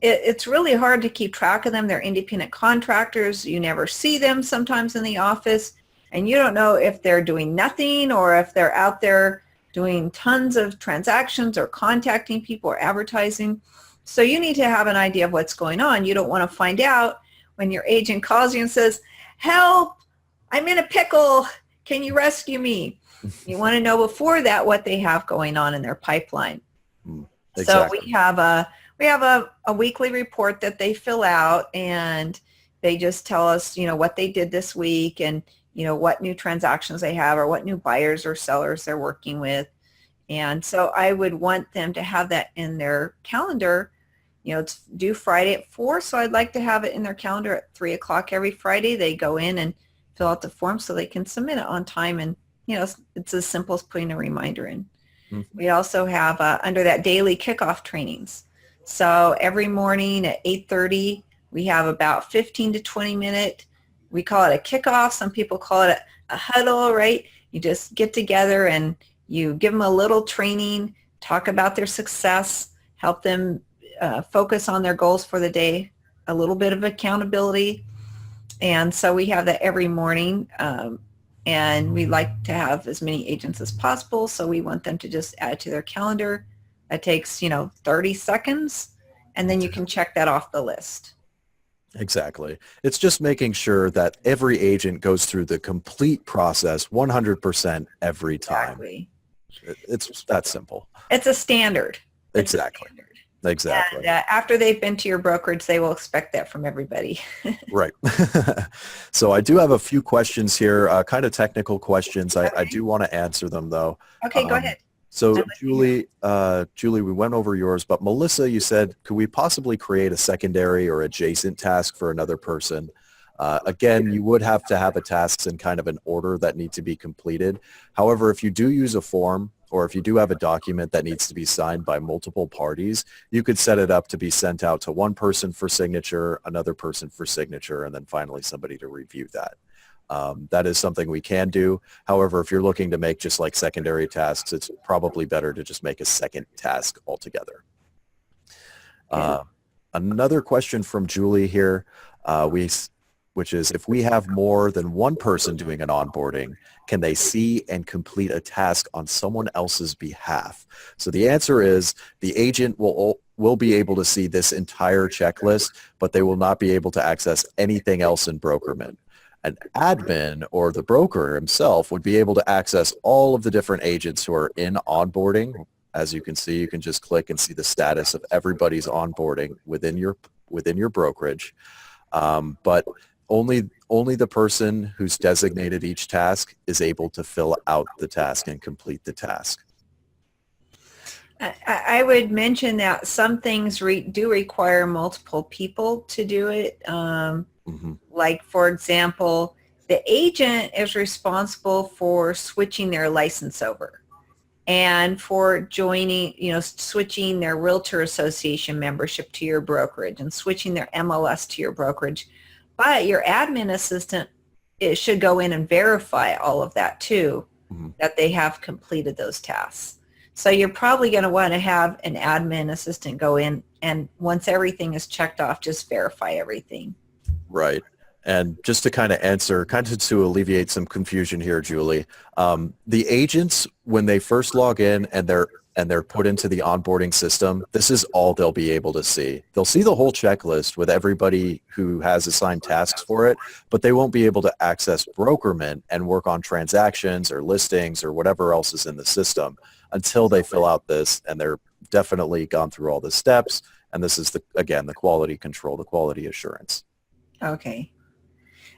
It's really hard to keep track of them. They're independent contractors. You never see them sometimes in the office, and you don't know if they're doing nothing or if they're out there doing tons of transactions or contacting people or advertising. So you need to have an idea of what's going on. You don't want to find out when your agent calls you and says, help, I'm in a pickle, can you rescue me? You want to know before that what they have going on in their pipeline. Exactly. So we have a weekly report that they fill out, and they just tell us, what they did this week, and what new transactions they have, or what new buyers or sellers they're working with. And so I would want them to have that in their calendar. It's due Friday at 4, so I'd like to have it in their calendar at 3 o'clock every Friday. They go in and fill out the form so they can submit it on time, and it's as simple as putting a reminder in. Mm-hmm. We also have under that daily kickoff trainings. So every morning at 8:30, we have about 15 to 20 minute, we call it a kickoff. Some people call it a huddle, right? You just get together and you give them a little training, talk about their success, help them focus on their goals for the day, a little bit of accountability. And so we have that every morning. And we like to have as many agents as possible, so we want them to just add to their calendar. It takes, 30 seconds, and then you can check that off the list. Exactly. It's just making sure that every agent goes through the complete process 100% every time. Exactly. It's that simple. It's a standard. Exactly. Exactly. And after they've been to your brokerage, they will expect that from everybody. Right. So I do have a few questions here, kind of technical questions. Okay. I do want to answer them, though. Okay, go ahead. So Julie, we went over yours, but Melissa, you said, could we possibly create a secondary or adjacent task for another person? Again, you would have to have a tasks in kind of an order that need to be completed. However, if you do use a form, or if you do have a document that needs to be signed by multiple parties, you could set it up to be sent out to one person for signature, another person for signature, and then finally somebody to review that. That is something we can do. However, if you're looking to make just like secondary tasks, it's probably better to just make a second task altogether. Another question from Julie here, which is, if we have more than one person doing an onboarding, can they see and complete a task on someone else's behalf? So the answer is the agent will be able to see this entire checklist, but they will not be able to access anything else in BrokerMint. An admin or the broker himself would be able to access all of the different agents who are in onboarding. As you can see, you can just click and see the status of everybody's onboarding within your brokerage. But only the person who's designated each task is able to fill out the task and complete the task. I would mention that some things do require multiple people to do it. Like, for example, the agent is responsible for switching their license over and for joining, switching their realtor association membership to your brokerage and switching their MLS to your brokerage. But your admin assistant, it should go in and verify all of that too, that they have completed those tasks. So you're probably going to want to have an admin assistant go in, and once everything is checked off, just verify everything. Right. And just to kind of to alleviate some confusion here, Julie, the agents, when they first log in and they're put into the onboarding system, this is all they'll be able to see. They'll see the whole checklist with everybody who has assigned tasks for it, but they won't be able to access BrokerMint and work on transactions or listings or whatever else is in the system until they fill out this, and they're definitely gone through all the steps. And this is, again, the quality control, the quality assurance. Okay.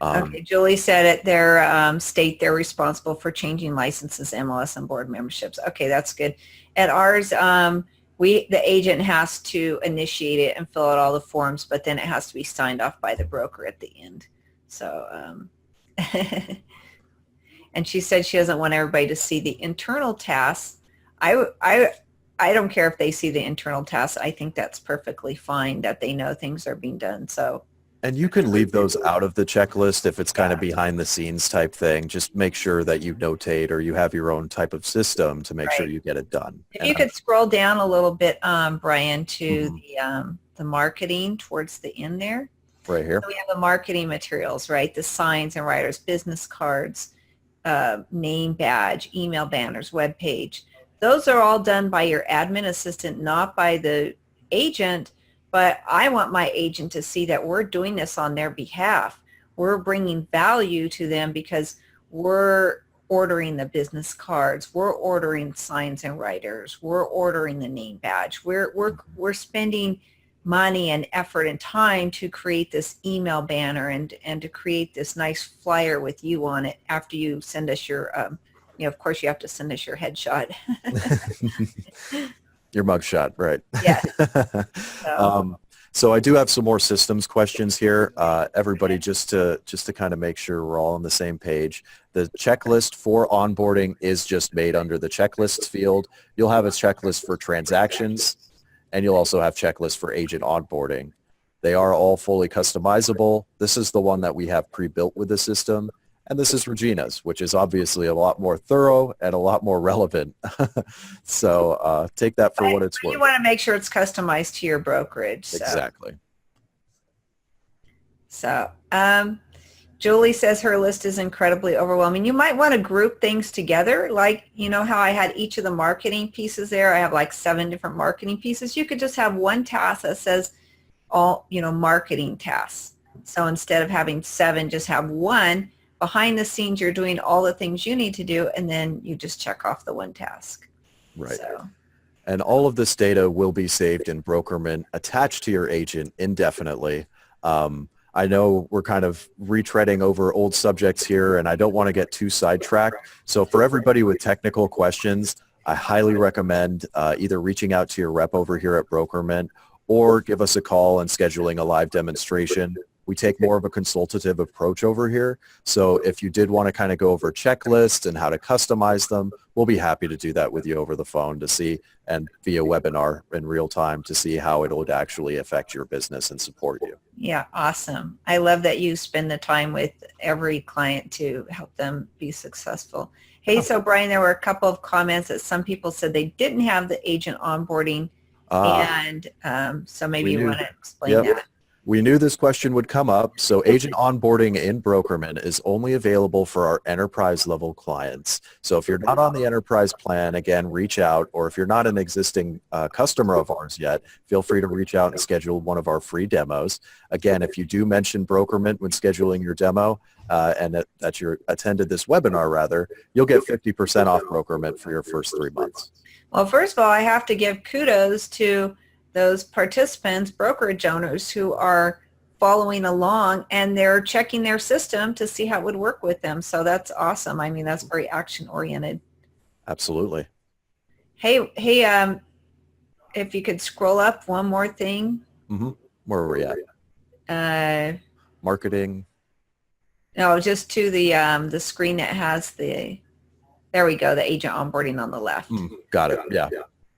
Okay, Julie said at their state they're responsible for changing licenses, MLS, and board memberships. Okay, that's good. At ours, the agent has to initiate it and fill out all the forms, but then it has to be signed off by the broker at the end. So, and she said she doesn't want everybody to see the internal tasks. I don't care if they see the internal tasks. I think that's perfectly fine that they know things are being done. So. And you can leave those out of the checklist if it's kind of behind the scenes type thing. Just make sure that you notate or you have your own type of system to make sure you get it done. If you could scroll down a little bit, Brian, to the marketing towards the end there. Right here. So we have the marketing materials, right? The signs and writers, business cards, name badge, email banners, web page. Those are all done by your admin assistant, not by the agent. But I want my agent to see that we're doing this on their behalf. We're bringing value to them because we're ordering the business cards. We're ordering signs and writers. We're ordering the name badge. We're spending money and effort and time to create this email banner and to create this nice flyer with you on it after you send us your, of course you have to send us your headshot. Your mugshot, right? Yes. So I do have some more systems questions here. Everybody, just to kind of make sure we're all on the same page. The checklist for onboarding is just made under the checklists field. You'll have a checklist for transactions, and you'll also have checklists for agent onboarding. They are all fully customizable. This is the one that we have pre-built with the system. And this is Regina's, which is obviously a lot more thorough and a lot more relevant. So take that for what it's worth. You want to make sure it's customized to your brokerage. So. Exactly. So Julie says her list is incredibly overwhelming. You might want to group things together, like, how I had each of the marketing pieces there. I have like 7 different marketing pieces. You could just have one task that says all, marketing tasks. So instead of having 7, just have one. Behind the scenes, you're doing all the things you need to do, and then you just check off the one task. Right. So. And all of this data will be saved in BrokerMint, attached to your agent indefinitely. I know we're kind of retreading over old subjects here, and I don't want to get too sidetracked. So for everybody with technical questions, I highly recommend either reaching out to your rep over here at BrokerMint or give us a call and scheduling a live demonstration. We take more of a consultative approach over here. So if you did want to kind of go over checklists and how to customize them, we'll be happy to do that with you over the phone to see, and via webinar in real time to see how it would actually affect your business and support you. Yeah, awesome. I love that you spend the time with every client to help them be successful. Hey, so Brian, there were a couple of comments that some people said they didn't have the agent onboarding, and so maybe you want to explain that. We knew this question would come up. So agent onboarding in BrokerMint is only available for our enterprise level clients. So if you're not on the enterprise plan, again, reach out. Or if you're not an existing customer of ours yet, feel free to reach out and schedule one of our free demos. Again, if you do mention BrokerMint when scheduling your demo and that you attended this webinar rather, you'll get 50% off BrokerMint for your first 3 months. Well, first of all, I have to give kudos to those participants, brokerage owners who are following along and they're checking their system to see how it would work with them. So that's awesome. I mean, that's very action oriented. Absolutely. Hey, if you could scroll up one more thing. Mm-hmm. Where are we at? Marketing. No, just to the screen that has there we go, the agent onboarding on the left. Got it. Yeah.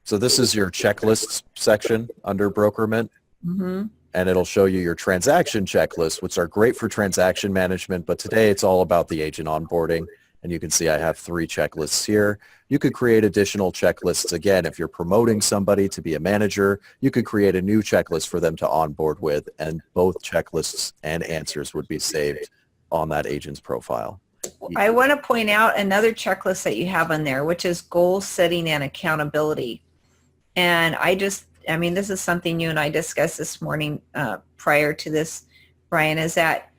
So this is your checklists section under BrokerMint, Mm-hmm. and it'll show you your transaction checklists, which are great for transaction management. But today it's all about the agent onboarding. And you can see I have 3 checklists here. You could create additional checklists. Again, if you're promoting somebody to be a manager, you could create a new checklist for them to onboard with, and both checklists and answers would be saved on that agent's profile. I want to point out another checklist that you have on there, which is goal setting and accountability. And I mean, this is something you and I discussed this morning prior to this, Brian, is that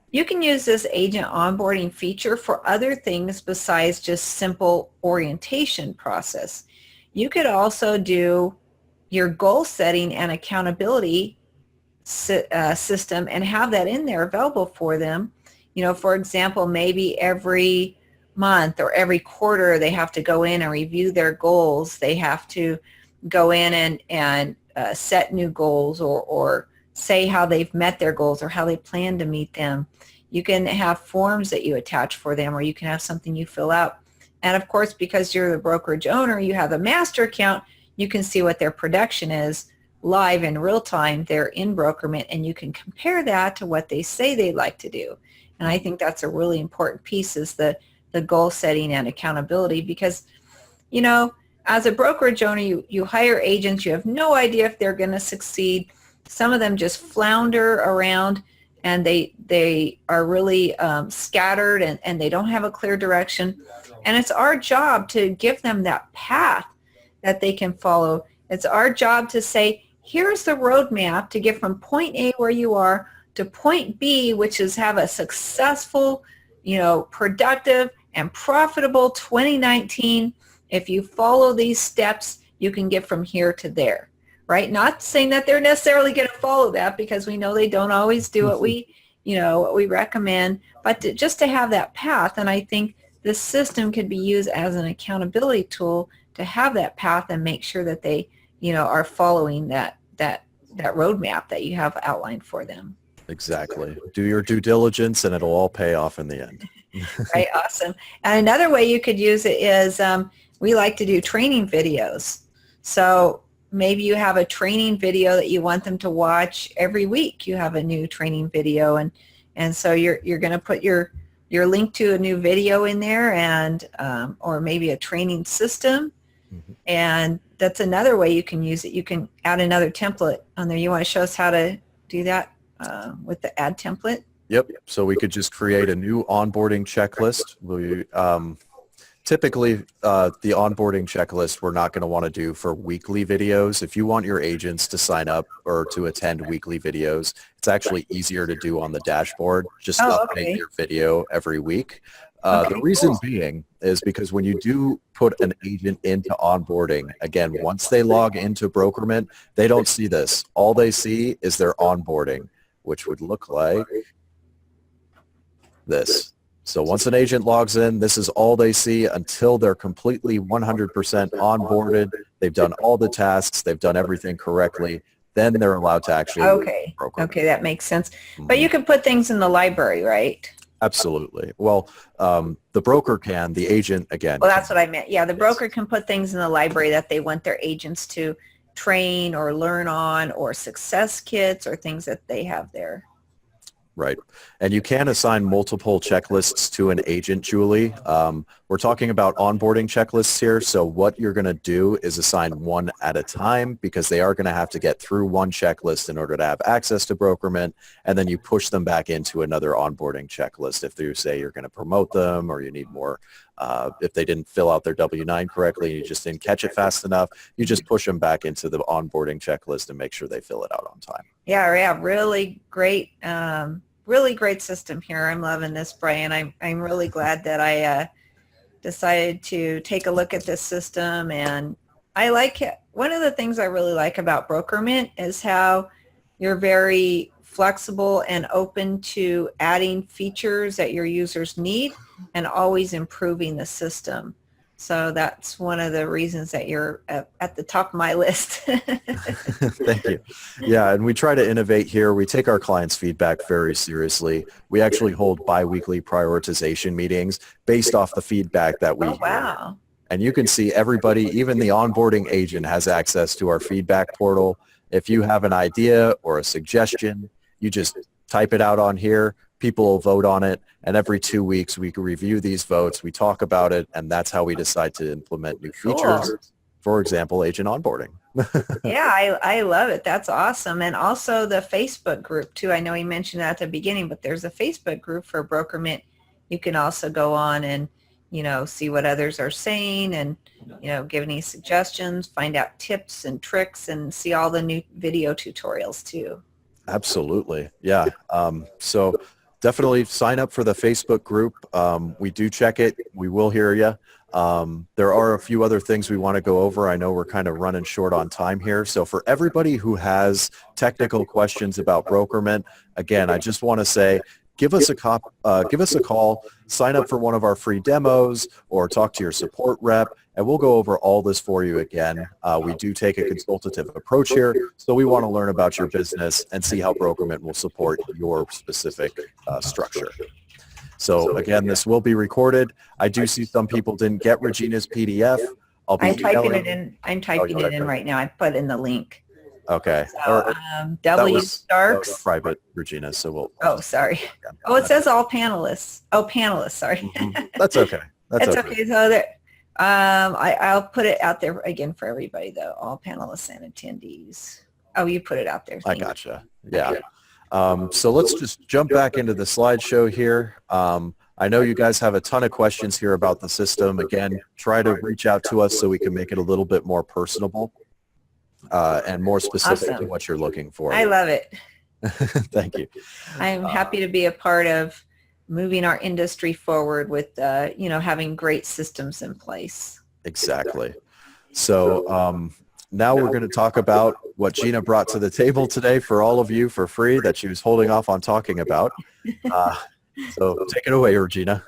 you can use this agent onboarding feature for other things besides just simple orientation process. You could also do your goal setting and accountability system and have that in there available for them. You know, for example, maybe every month or every quarter they have to go in and review their goals. They have to go in and set new goals or say how they've met their goals or how they plan to meet them. You can have forms that you attach for them, or you can have something you fill out. And of course, because you're the brokerage owner, you have a master account, you can see what their production is live in real time. They're in BrokerMint, and you can compare that to what they say they'd like to do. And I think that's a really important piece, is the goal setting and accountability, because, you know, as a brokerage owner, you hire agents, you have no idea if they're going to succeed. Some of them just flounder around, and they are really scattered, and they don't have a clear direction. And it's our job to give them that path that they can follow. It's our job to say, here's the roadmap to get from point A where you are to point B, which is have a successful, you know, productive and profitable 2019. If you follow these steps, you can get from here to there, right? Not saying that they're necessarily going to follow that, because we know they don't always do what we, you know, what we recommend, but just to have that path. And I think this system could be used as an accountability tool to have that path and make sure that they, you know, are following that roadmap that you have outlined for them. Exactly. Do your due diligence, and it'll all pay off in the end. Right. Awesome. And another way you could use it is we like to do training videos. So maybe you have a training video that you want them to watch every week. You have a new training video, and so you're going to put your link to a new video in there, and or maybe a training system. Mm-hmm. And that's another way you can use it. You can add another template on there. You want to show us how to do that with the add template? Yep. So we could just create a new onboarding checklist. We typically the onboarding checklist we're not going to want to do for weekly videos. If you want your agents to sign up or to attend weekly videos, it's actually easier to do on the dashboard. Just update your video every week. The reason being is because when you do put an agent into onboarding, again, once they log into BrokerMint, they don't see this. All they see is their onboarding, which would look like this. So once an agent logs in, this is all they see until they're completely 100% onboarded. They've done all the tasks. They've done everything correctly. Then they're allowed to actually Okay, that makes sense. But you can put things in the library, right? Absolutely. Well, the broker can, the agent, again. Well, that's what I meant. Yeah, the broker can put things in the library that they want their agents to train or learn on, or success kits or things that they have there. Right. And you can assign multiple checklists to an agent, Julie. We're talking about onboarding checklists here. So what you're going to do is assign one at a time because they are going to have to get through one checklist in order to have access to BrokerMint. And then you push them back into another onboarding checklist if you say you're going to promote them or you need more. If they didn't fill out their W-9 correctly and you just didn't catch it fast enough, you just push them back into the onboarding checklist and make sure they fill it out on time. Yeah, really great system here. I'm loving this, Brian. I'm really glad that I decided to take a look at this system, and I like it. One of the things I really like about BrokerMint is how you're very flexible and open to adding features that your users need and always improving the system. So that's one of the reasons that you're at the top of my list. Thank you. Yeah, and we try to innovate here. We take our clients' feedback very seriously. We actually hold bi-weekly prioritization meetings based off the feedback that we Oh, wow. And you can see everybody, even the onboarding agent has access to our feedback portal. If you have an idea or a suggestion, you just type it out on here. People will vote on it, and every 2 weeks we can review these votes, we talk about it, and that's how we decide to implement new features. Cool. For example, agent onboarding. Yeah, I love it. That's awesome. And also the Facebook group too. I know he mentioned that at the beginning, but there's a Facebook group for BrokerMint. You can also go on and, see what others are saying and, give any suggestions, find out tips and tricks, and see all the new video tutorials too. Absolutely. Yeah. So definitely sign up for the Facebook group. We do check it. We will hear you. There are a few other things we want to go over. I know we're kind of running short on time here. So for everybody who has technical questions about BrokerMint, again, I just want to say, give us a call, sign up for one of our free demos, or talk to your support rep, and we'll go over all this for you again. We do take a consultative approach here, so we want to learn about your business and see how BrokerMint will support your specific structure. So again, this will be recorded. I do see some people didn't get Regina's PDF. I'm typing it in. I'm typing it in right now. I put in the link. Okay. So, W. Starks. Private, Regina. So we'll. Oh, sorry. Oh, it says all panelists. Oh, panelists. Sorry. Mm-hmm. That's okay. That's okay. So there. I'll put it out there again for everybody though. All panelists and attendees. Oh, you put it out there. I gotcha. Yeah. So let's just jump back into the slideshow here. I know you guys have a ton of questions here about the system. Again, try to reach out to us so we can make it a little bit more personable and more specific to what you're looking for. I love it. Thank you. I'm happy to be a part of moving our industry forward with, having great systems in place. Exactly. So now we're going to talk about what Gina brought to the table today for all of you for free that she was holding off on talking about. So take it away, Regina.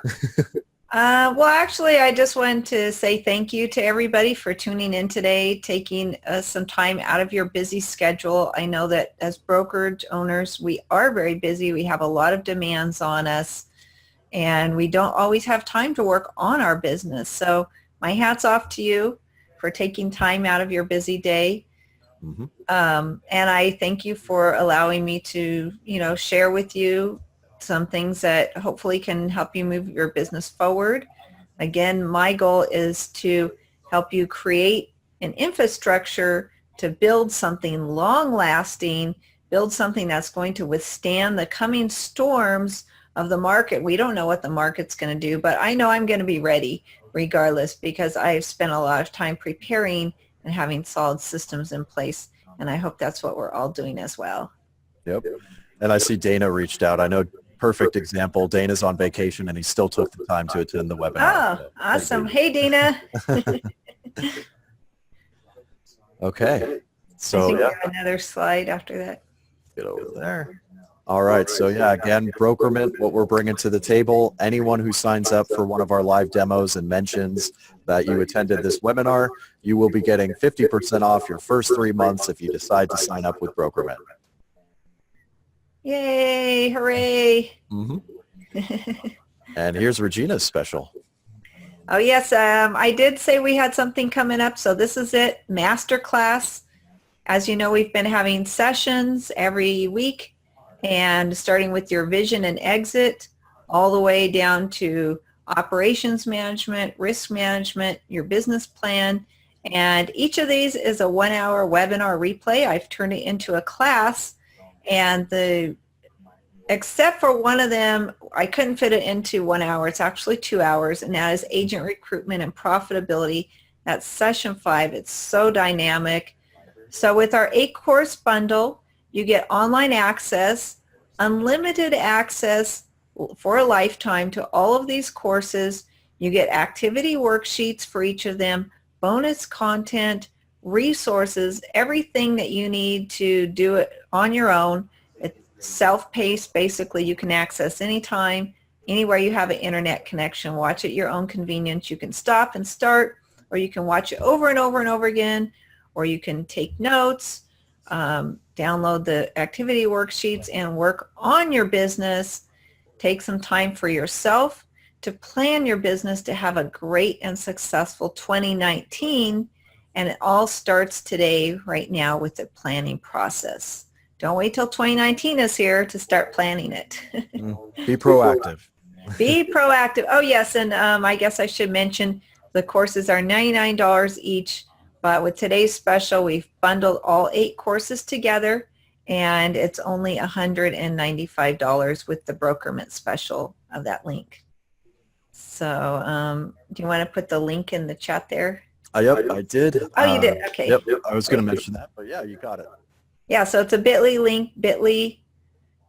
Well, actually, I just wanted to say thank you to everybody for tuning in today, taking some time out of your busy schedule. I know that as brokerage owners, we are very busy. We have a lot of demands on us, and we don't always have time to work on our business. So my hat's off to you for taking time out of your busy day. Mm-hmm. And I thank you for allowing me to, share with you some things that hopefully can help you move your business forward. Again, my goal is to help you create an infrastructure to build something long-lasting, build something that's going to withstand the coming storms of the market. We don't know what the market's going to do, but I know I'm going to be ready regardless because I've spent a lot of time preparing and having solid systems in place, and I hope that's what we're all doing as well. Yep. And I see Dana reached out. I know, perfect example. Dana's on vacation and he still took the time to attend the webinar. Oh, awesome. Hey, Dana. Okay. So I think we have another slide after that. Get over there. All right. So yeah, again, BrokerMint, what we're bringing to the table, anyone who signs up for one of our live demos and mentions that you attended this webinar, you will be getting 50% off your first 3 months if you decide to sign up with BrokerMint. Yay, hooray. Mm-hmm. And here's Regina's special. Oh, yes. I did say we had something coming up. So this is it, Masterclass. As you know, we've been having sessions every week, and starting with your vision and exit all the way down to operations management, risk management, your business plan. And each of these is a 1-hour webinar replay. I've turned it into a class, and except for one of them, I couldn't fit it into 1 hour. It's actually 2 hours, and that is agent recruitment and profitability. That's session 5. It's so dynamic. So with our 8-course bundle, you get online access, unlimited access for a lifetime to all of these courses. You get activity worksheets for each of them, bonus content, resources, everything that you need to do it on your own. It's self-paced. Basically, you can access anytime, anywhere you have an internet connection. Watch at your own convenience. You can stop and start, or you can watch it over and over and over again, or you can take notes, download the activity worksheets, and work on your business. Take some time for yourself to plan your business to have a great and successful 2019. And it all starts today, right now, with the planning process. Don't wait till 2019 is here to start planning it. Be proactive. Be proactive. Oh, yes. And I guess I should mention the courses are $99 each. But with today's special, we've bundled all 8 courses together, and it's only $195 with the BrokerMint special of that link. So do you want to put the link in the chat there? Yep, I did. Oh, you did? Okay. Yep, I was going to mention that, but yeah, you got it. Yeah, so it's a bit.ly link, bit.ly,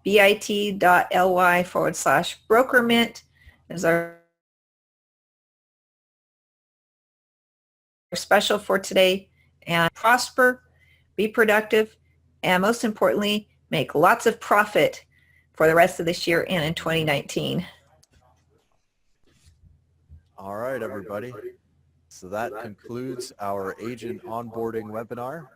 bit.ly/BrokerMint. There's our special for today. And prosper, be productive, and most importantly, make lots of profit for the rest of this year and in 2019. All right, everybody. So that concludes our agent onboarding webinar.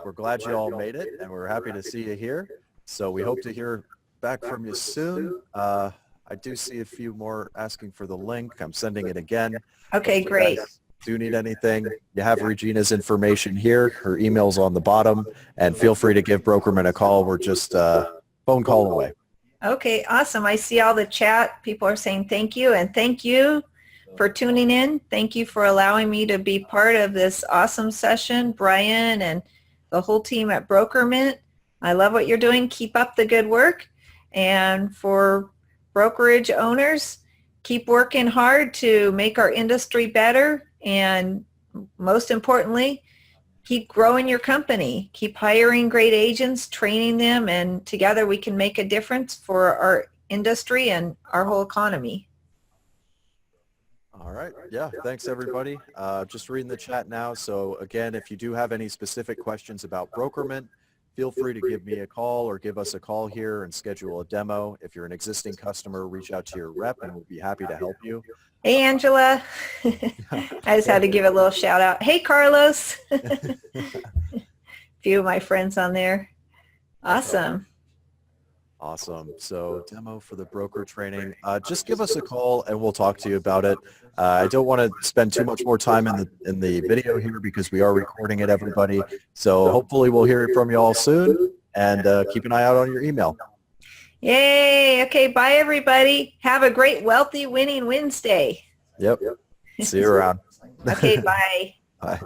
We're glad you all made it, and we're happy to see you here. So we hope to hear back from you soon. I do see a few more asking for the link. I'm sending it again. Okay, great. Do you need anything, you have Regina's information here. Her email's on the bottom, and feel free to give BrokerMint a call. We're just a phone call away. Okay, awesome. I see all the chat. People are saying thank you, and thank you for tuning in. Thank you for allowing me to be part of this awesome session, Brian and the whole team at BrokerMint. I love what you're doing. Keep up the good work. And for brokerage owners, keep working hard to make our industry better. And most importantly, keep growing your company. Keep hiring great agents, training them, and together we can make a difference for our industry and our whole economy. All right. Yeah. Thanks, everybody. Just reading the chat now. So again, if you do have any specific questions about BrokerMint, feel free to give me a call or give us a call here and schedule a demo. If you're an existing customer, reach out to your rep and we'll be happy to help you. Hey, Angela. I just had to give a little shout out. Hey, Carlos. A few of my friends on there. Awesome. Awesome. So demo for the broker training. Just give us a call and we'll talk to you about it. I don't want to spend too much more time in the video here because we are recording it, everybody. So hopefully we'll hear from you all soon, and keep an eye out on your email. Yay. Okay. Bye, everybody. Have a great, wealthy, winning Wednesday. Yep. See you around. Okay. Bye. Bye.